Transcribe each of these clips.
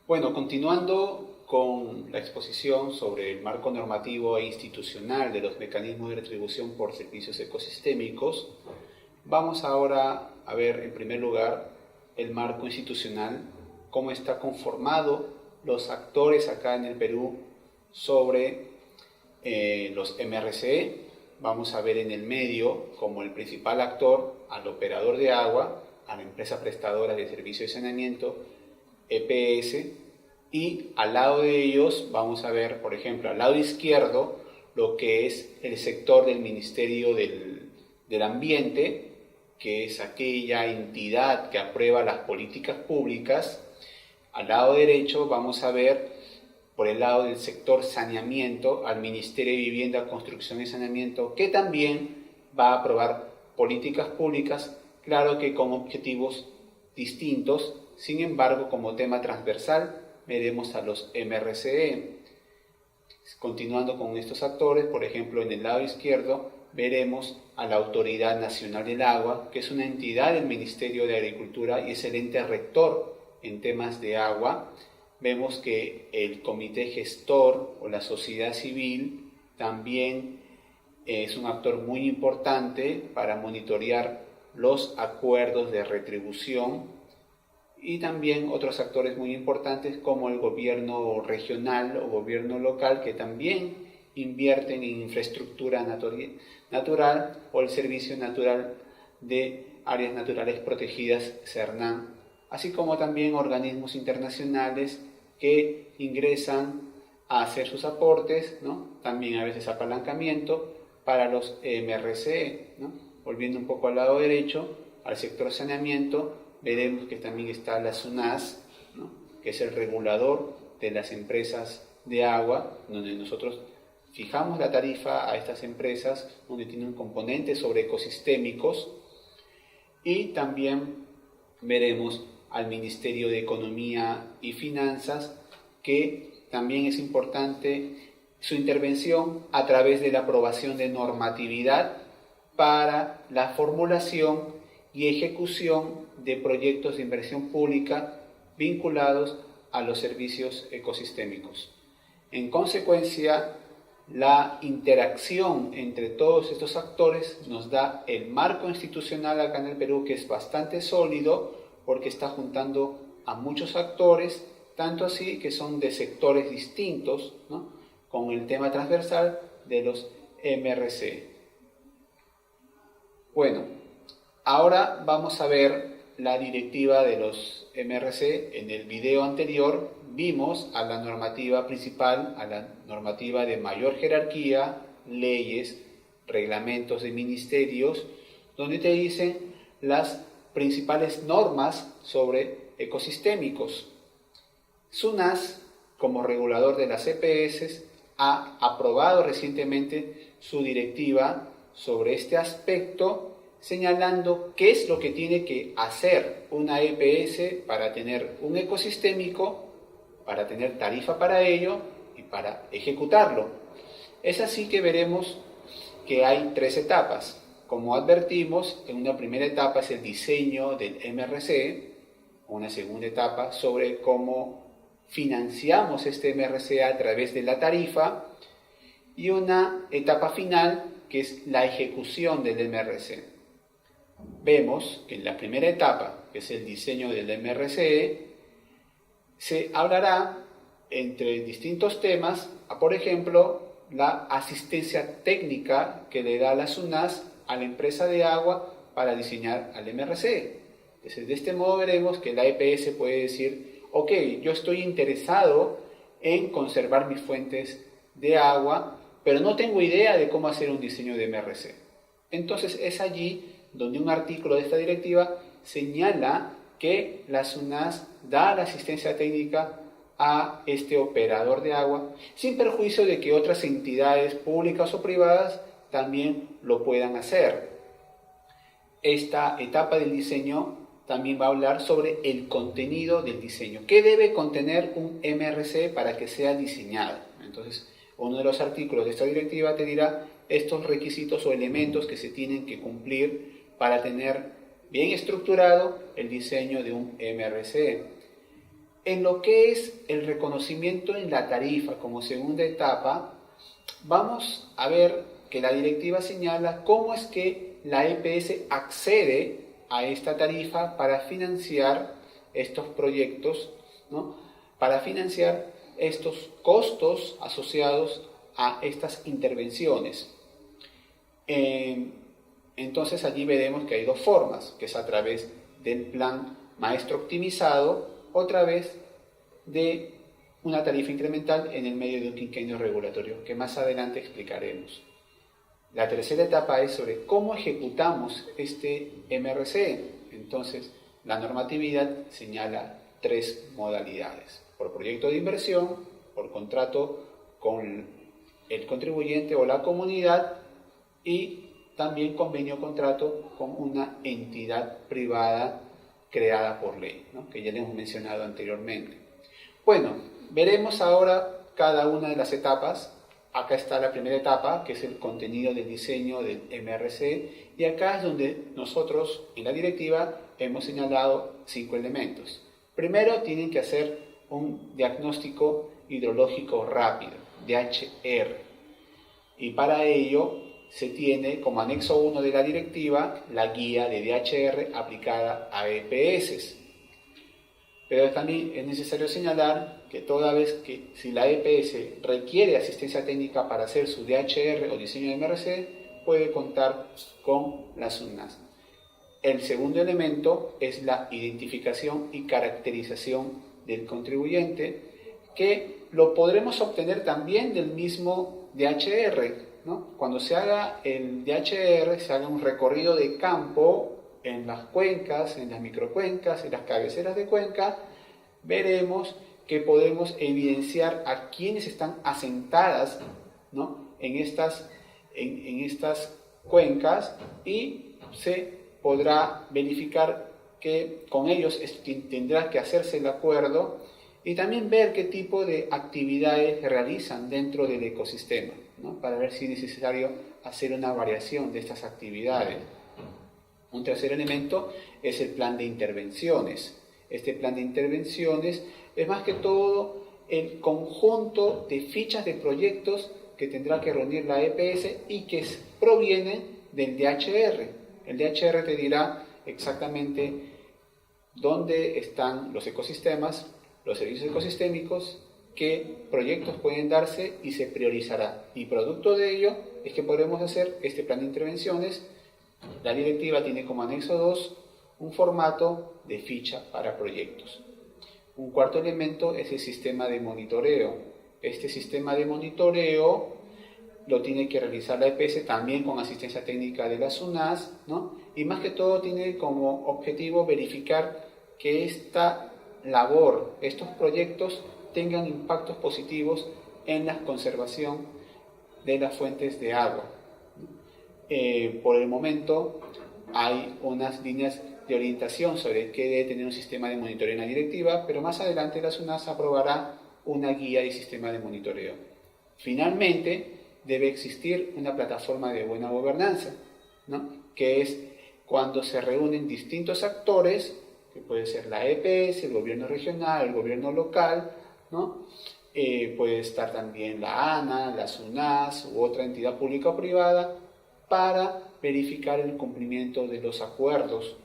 Bueno, continuando con la exposición sobre el marco normativo e institucional de los mecanismos de retribución por servicios ecosistémicos, vamos ahora a ver en primer lugar el marco institucional, cómo está conformado los actores acá en el Perú sobre los MRCE. Vamos a ver en el medio como el principal actor al operador de agua, a la empresa prestadora de servicio de saneamiento, EPS, y al lado de ellos vamos a ver, por ejemplo, al lado izquierdo, lo que es el sector del Ministerio del Ambiente, que es aquella entidad que aprueba las políticas públicas. Al lado derecho vamos a ver, por el lado del sector saneamiento, al Ministerio de Vivienda, Construcción y Saneamiento, que también va a aprobar políticas públicas, claro que con objetivos distintos. Sin embargo, como tema transversal, veremos a los MRCE. Continuando con estos actores, por ejemplo, en el lado izquierdo veremos a la Autoridad Nacional del Agua, que es una entidad del Ministerio de Agricultura y es el ente rector en temas de agua. Vemos que el comité gestor o la sociedad civil también es un actor muy importante para monitorear los acuerdos de retribución, y también otros actores muy importantes como el gobierno regional o gobierno local, que también invierten en infraestructura natural, o el Servicio Natural de Áreas Naturales Protegidas, SERNAN, así como también organismos internacionales que ingresan a hacer sus aportes, ¿no? También a veces apalancamiento para los MRCE, ¿no? Volviendo un poco al lado derecho, al sector saneamiento, veremos que también está la SUNAS, ¿no? Que es el regulador de las empresas de agua, donde nosotros fijamos la tarifa a estas empresas, donde tiene un componente sobre ecosistémicos. Y también veremos al Ministerio de Economía y Finanzas, que también es importante su intervención a través de la aprobación de normatividad para la formulación y ejecución de proyectos de inversión pública vinculados a los servicios ecosistémicos. En consecuencia, la interacción entre todos estos actores nos da el marco institucional acá en el Perú, que es bastante sólido porque está juntando a muchos actores, tanto así que son de sectores distintos, ¿no? Con el tema transversal de los MRC. Bueno, ahora vamos a ver la directiva de los MRC. En el video anterior vimos a la normativa principal, a la normativa de mayor jerarquía, leyes, reglamentos de ministerios, donde te dicen las principales normas sobre ecosistémicos. SUNAS, como regulador de las EPS, ha aprobado recientemente su directiva sobre este aspecto, señalando qué es lo que tiene que hacer una EPS para tener un ecosistémico, para tener tarifa para ello y para ejecutarlo. Es así que veremos que hay 3 etapas. Como advertimos, en una primera etapa es el diseño del MRC, una segunda etapa sobre cómo financiamos este MRC a través de la tarifa, y una etapa final que es la ejecución del MRC. Vemos que en la primera etapa, que es el diseño del MRC, se hablará entre distintos temas, por ejemplo, la asistencia técnica que le da la SUNAS a la empresa de agua para diseñar al MRC. Entonces, de este modo veremos que la EPS puede decir, ok, yo estoy interesado en conservar mis fuentes de agua, pero no tengo idea de cómo hacer un diseño de MRC. Entonces es allí donde un artículo de esta directiva señala que la SUNAS da la asistencia técnica a este operador de agua, sin perjuicio de que otras entidades públicas o privadas también lo puedan hacer. Esta etapa del diseño también va a hablar sobre el contenido del diseño. ¿Qué debe contener un MRC para que sea diseñado? Entonces, uno de los artículos de esta directiva te dirá estos requisitos o elementos que se tienen que cumplir para tener bien estructurado el diseño de un MRC. En lo que es el reconocimiento en la tarifa como segunda etapa, vamos a ver que la directiva señala cómo es que la EPS accede a esta tarifa para financiar estos proyectos, ¿no? Para financiar estos costos asociados a estas intervenciones. Entonces allí veremos que hay dos formas, que es a través del plan maestro optimizado o a través de una tarifa incremental en el medio de un quinquenio regulatorio, que más adelante explicaremos. La tercera etapa es sobre cómo ejecutamos este MRC. Entonces, la normatividad señala tres modalidades: por proyecto de inversión, por contrato con el contribuyente o la comunidad y también convenio contrato con una entidad privada creada por ley, ¿no? Que ya le hemos mencionado anteriormente. Bueno, veremos ahora cada una de las etapas. Acá está la primera etapa, que es el contenido del diseño del MRC, y acá es donde nosotros en la directiva hemos señalado 5 elementos. Primero, tienen que hacer un diagnóstico hidrológico rápido, DHR, y para ello se tiene como anexo 1 de la directiva la guía de DHR aplicada a EPS. Pero también es necesario señalar que toda vez que si la EPS requiere asistencia técnica para hacer su DHR o diseño de MRC, puede contar con las UNAS. El segundo elemento es la identificación y caracterización del contribuyente, que lo podremos obtener también del mismo DHR, ¿no? Cuando se haga el DHR, se haga un recorrido de campo en las cuencas, en las microcuencas, en las cabeceras de cuenca, veremos que podemos evidenciar a quienes están asentadas, ¿no? en estas cuencas, y se podrá verificar que con ellos tendrá que hacerse el acuerdo y también ver qué tipo de actividades realizan dentro del ecosistema, ¿no? Para ver si es necesario hacer una variación de estas actividades. Un tercer elemento es el plan de intervenciones. Este plan de intervenciones es más que todo el conjunto de fichas de proyectos que tendrá que reunir la EPS y que provienen del DHR. El DHR te dirá exactamente dónde están los ecosistemas, los servicios ecosistémicos, qué proyectos pueden darse y se priorizará. Y producto de ello es que podremos hacer este plan de intervenciones. La directiva tiene como anexo 2 un formato de ficha para proyectos. Un cuarto elemento es el sistema de monitoreo. Este sistema de monitoreo lo tiene que realizar la EPS también con asistencia técnica de las UNAS, ¿no? Y más que todo tiene como objetivo verificar que esta labor, estos proyectos tengan impactos positivos en la conservación de las fuentes de agua. Por el momento hay unas líneas de orientación sobre qué debe tener un sistema de monitoreo en la directiva, pero más adelante la SUNAS aprobará una guía y sistema de monitoreo. Finalmente, debe existir una plataforma de buena gobernanza, ¿no? Que es cuando se reúnen distintos actores, que puede ser la EPS, el gobierno regional, el gobierno local, ¿no? Puede estar también la ANA, la SUNAS u otra entidad pública o privada, para verificar el cumplimiento de los acuerdos.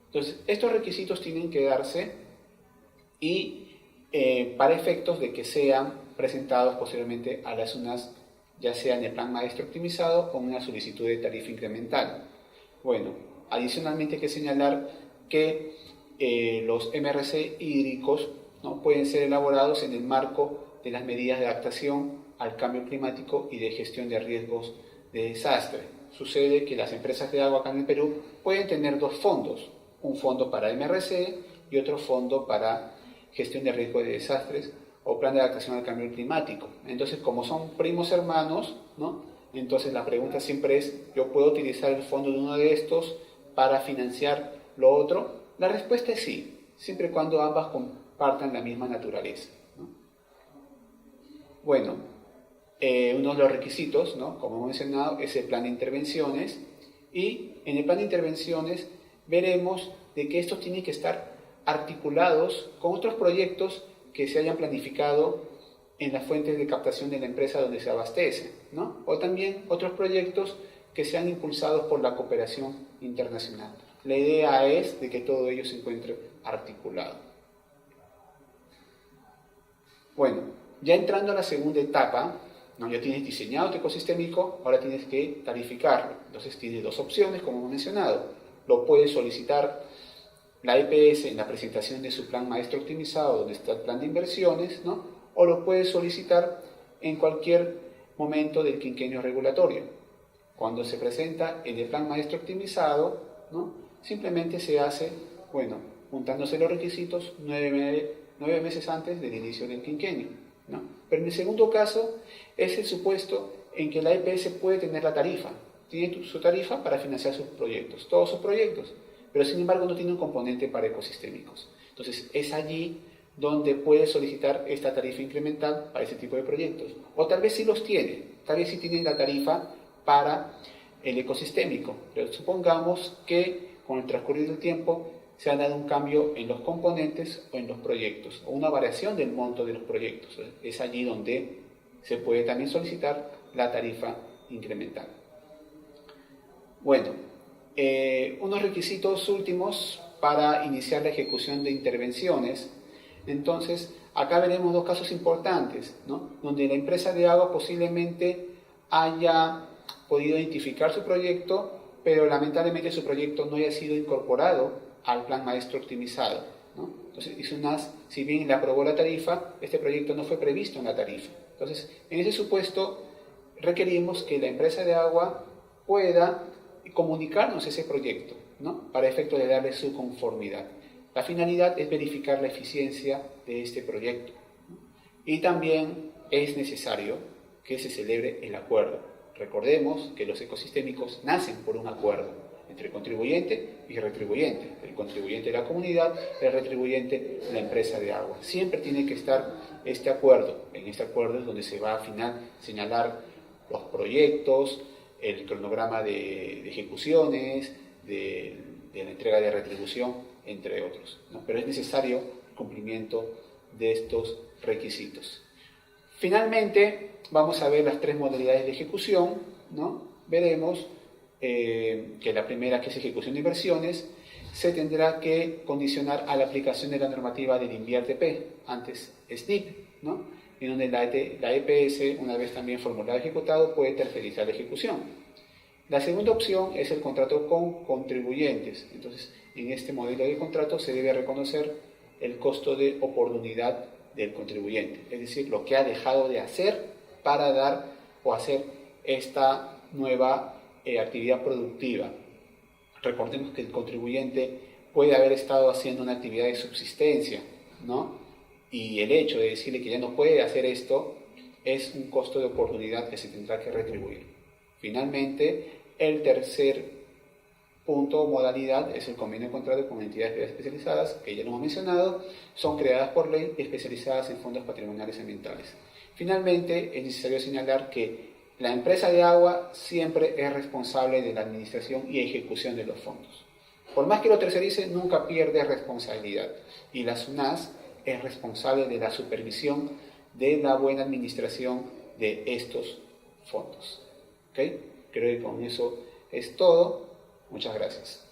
Entonces, estos requisitos tienen que darse y para efectos de que sean presentados posteriormente a las UNAS, ya sea en el plan maestro optimizado o en una solicitud de tarifa incremental. Bueno, adicionalmente hay que señalar que los MRC hídricos, ¿no?, pueden ser elaborados en el marco de las medidas de adaptación al cambio climático y de gestión de riesgos de desastre. Sucede que las empresas de agua acá en el Perú pueden tener dos fondos, un fondo para MRC y otro fondo para gestión de riesgos de desastres o plan de adaptación al cambio climático. Entonces, como son primos hermanos, ¿no?, entonces la pregunta siempre es, ¿yo puedo utilizar el fondo de uno de estos para financiar lo otro? La respuesta es sí, siempre y cuando ambas compartan la misma naturaleza, ¿no? Bueno, uno de los requisitos, ¿no?, como hemos mencionado, es el plan de intervenciones, y en el plan de intervenciones veremos de que estos tienen que estar articulados con otros proyectos que se hayan planificado en las fuentes de captación de la empresa donde se abastece, ¿no? O también otros proyectos que sean impulsados por la cooperación internacional. La idea es de que todo ello se encuentre articulado. Bueno, ya entrando a la segunda etapa, ¿no? Ya tienes diseñado tu ecosistémico, ahora tienes que tarificarlo. Entonces tienes dos opciones, como hemos mencionado. Lo puedes solicitar la EPS en la presentación de su plan maestro optimizado, donde está el plan de inversiones, ¿no? O lo puedes solicitar en cualquier momento del quinquenio regulatorio. Cuando se presenta en el plan maestro optimizado, ¿no? Simplemente se hace, bueno, juntándose los requisitos 9 meses antes del inicio del quinquenio, ¿no? Pero en el segundo caso es el supuesto en que la EPS puede tener la tarifa, tiene su tarifa para financiar sus proyectos, todos sus proyectos, pero sin embargo no tiene un componente para ecosistémicos. Entonces es allí donde puede solicitar esta tarifa incremental para ese tipo de proyectos. O tal vez sí los tiene, tal vez sí tiene la tarifa para el ecosistémico, pero supongamos que con el transcurrir del tiempo se ha dado un cambio en los componentes o en los proyectos, o una variación del monto de los proyectos. Es allí donde se puede también solicitar la tarifa incremental. Bueno, unos requisitos últimos para iniciar la ejecución de intervenciones. Entonces, acá veremos dos casos importantes, ¿no? Donde la empresa de agua posiblemente haya podido identificar su proyecto, pero lamentablemente su proyecto no haya sido incorporado al plan maestro optimizado, ¿no? Entonces, si bien le aprobó la tarifa, este proyecto no fue previsto en la tarifa. Entonces, en ese supuesto, requerimos que la empresa de agua pueda comunicarnos ese proyecto, ¿no? Para efecto de darle su conformidad. La finalidad es verificar la eficiencia de este proyecto, ¿no? Y también es necesario que se celebre el acuerdo. Recordemos que los ecosistémicos nacen por un acuerdo entre contribuyente y retribuyente. El contribuyente de la comunidad, el retribuyente la empresa de agua. Siempre tiene que estar este acuerdo. En este acuerdo es donde se va a señalar los proyectos, el cronograma de ejecuciones, de la entrega de retribución, entre otros, ¿no? Pero es necesario el cumplimiento de estos requisitos. Finalmente, vamos a ver las tres modalidades de ejecución, ¿no? Veremos que la primera, que es ejecución de inversiones, se tendrá que condicionar a la aplicación de la normativa del INVIARTP, antes SNIP, ¿no? En donde la EPS, una vez también formulado y ejecutado, puede tercerizar la ejecución. La segunda opción es el contrato con contribuyentes. Entonces, en este modelo de contrato se debe reconocer el costo de oportunidad del contribuyente, es decir, lo que ha dejado de hacer para dar o hacer esta nueva actividad productiva. Recordemos que el contribuyente puede haber estado haciendo una actividad de subsistencia, ¿no? Y el hecho de decirle que ya no puede hacer esto es un costo de oportunidad que se tendrá que retribuir. Finalmente, el tercer punto o modalidad es el convenio de contrato con entidades especializadas, que ya lo hemos mencionado, son creadas por ley y especializadas en fondos patrimoniales ambientales. Finalmente, es necesario señalar que la empresa de agua siempre es responsable de la administración y ejecución de los fondos. Por más que lo tercerice, nunca pierde responsabilidad. Y la SUNAS es responsable de la supervisión de la buena administración de estos fondos. ¿Okay? Creo que con eso es todo. Muchas gracias.